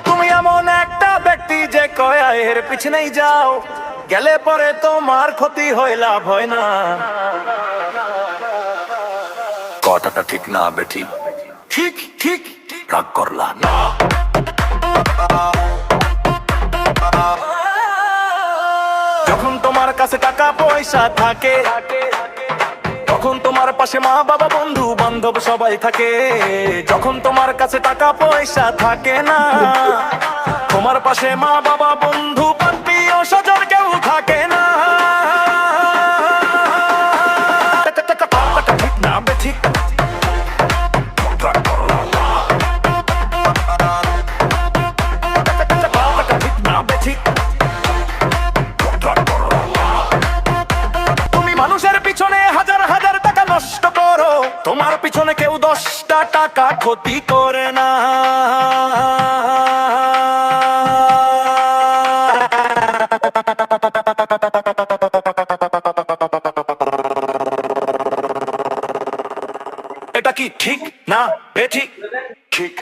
তুমি এমন একটা ব্যক্তি যে কয় এর পিছনেই যাও, গেলে পরে তোমার ক্ষতি হয় লাভ হয় না। কথাটা ঠিক না বেঠি? ঠিক ঠিক রাগ করলা না। যখন তোমার কাছে টাকা পয়সা থাকে, তখন তোমার পাশে মা বাবা বন্ধু বান্ধব সবাই থাকে। যখন তোমার কাছে টাকা পয়সা থাকে না, তোমার পাশে মা বাবা বন্ধু আত্মীয় স্বজন কেউ থাকে না। ঠিক না বেঠিক? তুমি মানুষের পিছনে হাজার হাজার টাকা নষ্ট করো, তোমার পিছনে কেউ 10টা টাকা ক্ষতি করে না। এটা কি ঠিক না বেঠিক? ঠিক।